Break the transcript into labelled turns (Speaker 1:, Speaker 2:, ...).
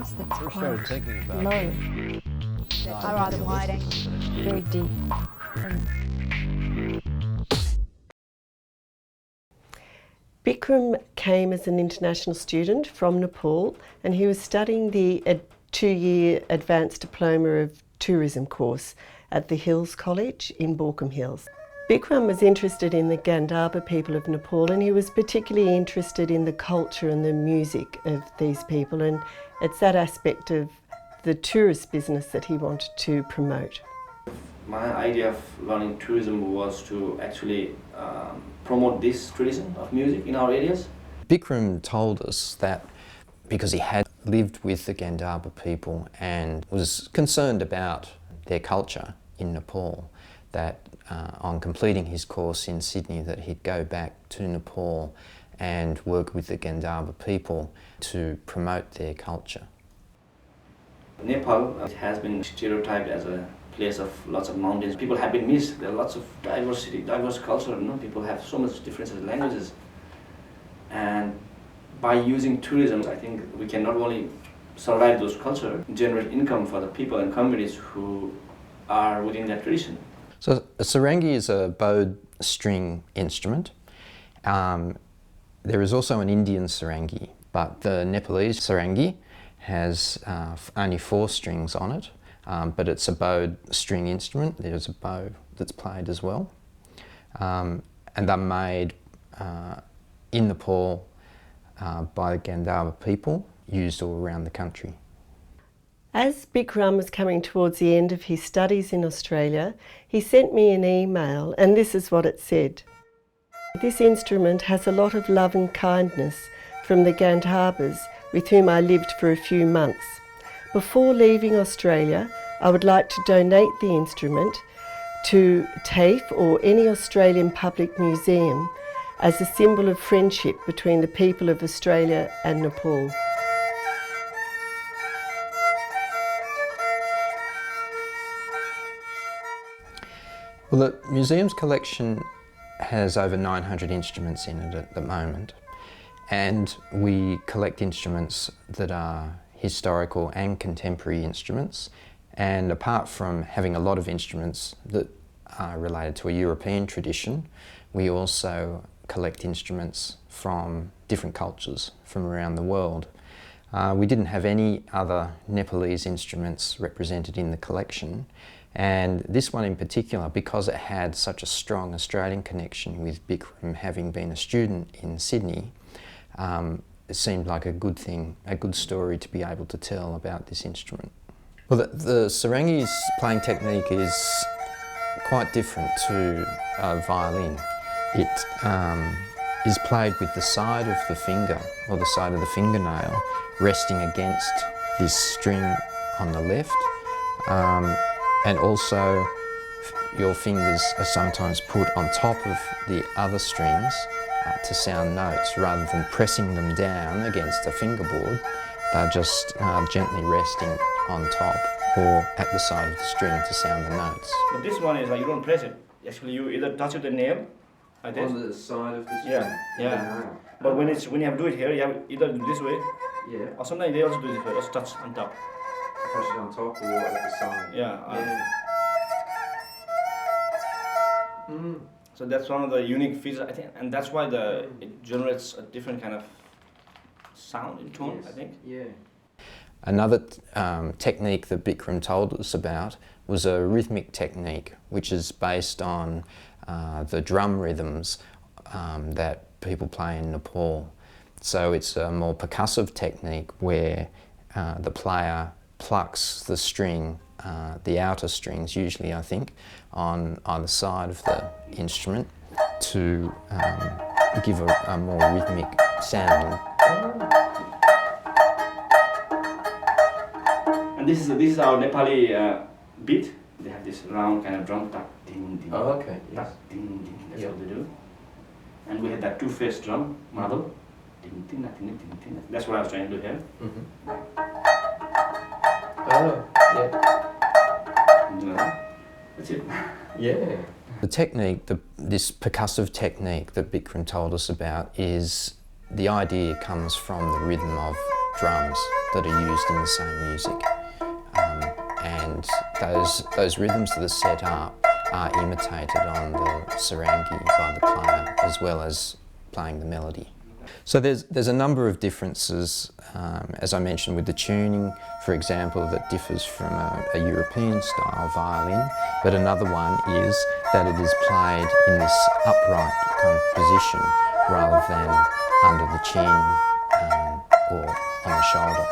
Speaker 1: That's
Speaker 2: First started
Speaker 1: quite
Speaker 2: thinking about
Speaker 1: low,
Speaker 3: Are rather wide angle.
Speaker 1: very deep.
Speaker 4: Bikram came as an international student from Nepal, and he was studying the 2-year advanced diploma of tourism course at the Hills College in Bikram Hills. Bikram was interested in the Gandhara people of Nepal, and he was particularly interested in the culture and the music of these people, and it's that aspect of the tourist business that he wanted to promote.
Speaker 5: My idea of learning tourism was to actually promote this tradition of music in our areas.
Speaker 6: Bikram told us that because he had lived with the Gandhara people and was concerned about their culture in Nepal, that on completing his course in Sydney that he'd go back to Nepal and work with the Gandhara people to promote their culture.
Speaker 5: Nepal has been stereotyped as a place of lots of mountains. People have been missed. There are lots of diversity, diverse culture. People have so much differences in languages. And by using tourism, I think we can not only survive those culture, generate income for the people and communities who are within that tradition.
Speaker 6: So a sarangi is a bowed string instrument. There is also an Indian sarangi, but the Nepalese sarangi has only 4 strings on it, but it's a bowed string instrument. There's a bow that's played as well. And they're made in Nepal by the Gandhara people, used all around the country.
Speaker 4: As Bikram was coming towards the end of his studies in Australia, he sent me an email, and this is what it said. This instrument has a lot of love and kindness from the Gandharas with whom I lived for a few months. Before leaving Australia, I would like to donate the instrument to TAFE or any Australian public museum as a symbol of friendship between the people of Australia and Nepal.
Speaker 6: Well, the museum's collection has over 900 instruments in it at the moment, and we collect instruments that are historical and contemporary instruments. And apart from having a lot of instruments that are related to a European tradition, we also collect instruments from different cultures from around the world. We didn't have any other Nepalese instruments represented in the collection, and this one in particular, because it had such a strong Australian connection with Bikram having been a student in Sydney, it seemed like a good thing, a good story to be able to tell about this instrument. Well, the sarangi's playing technique is quite different to a violin. It is played with the side of the finger, or the side of the fingernail, resting against this string on the left. And also your fingers are sometimes put on top of the other strings to sound notes. Rather than pressing them down against a fingerboard, they're just gently resting on top or at the side of the string to sound the notes.
Speaker 5: But this one is like you don't press it. Actually, you either touch with the nail. Like this.
Speaker 6: On the side of the string?
Speaker 5: Yeah. But when you have to do it here, you have either do this way, or sometimes they also do this way, just touch on top.
Speaker 6: Press it on top or at the side?
Speaker 5: Yeah. So that's one of the unique features, I think, and that's why it generates a different kind of sound in tone, I think.
Speaker 6: Yeah. Another technique that Bikram told us about was a rhythmic technique, which is based on the drum rhythms that people play in Nepal. So it's a more percussive technique where the player plucks the string, the outer strings usually, I think, on either side of the instrument to give a more rhythmic sound.
Speaker 5: And this is our Nepali beat. They have this round kind of drum, tak, ding, ding.
Speaker 6: Oh, okay.
Speaker 5: Tak, ding, ding. That's what they do. And we have that two-faced drum, marble. Ding, ding, ding, ding, ding. That's what I was trying to do here.
Speaker 6: Oh, yeah.
Speaker 5: That's it.
Speaker 6: Yeah. The technique, this percussive technique that Bikram told us about, is the idea comes from the rhythm of drums that are used in the same music. And those rhythms that are set up are imitated on the Sarangi by the player, as well as playing the melody. So there's a number of differences, as I mentioned, with the tuning, for example, that differs from a European style violin, but another one is that it is played in this upright kind of position rather than under the chin or on the shoulder.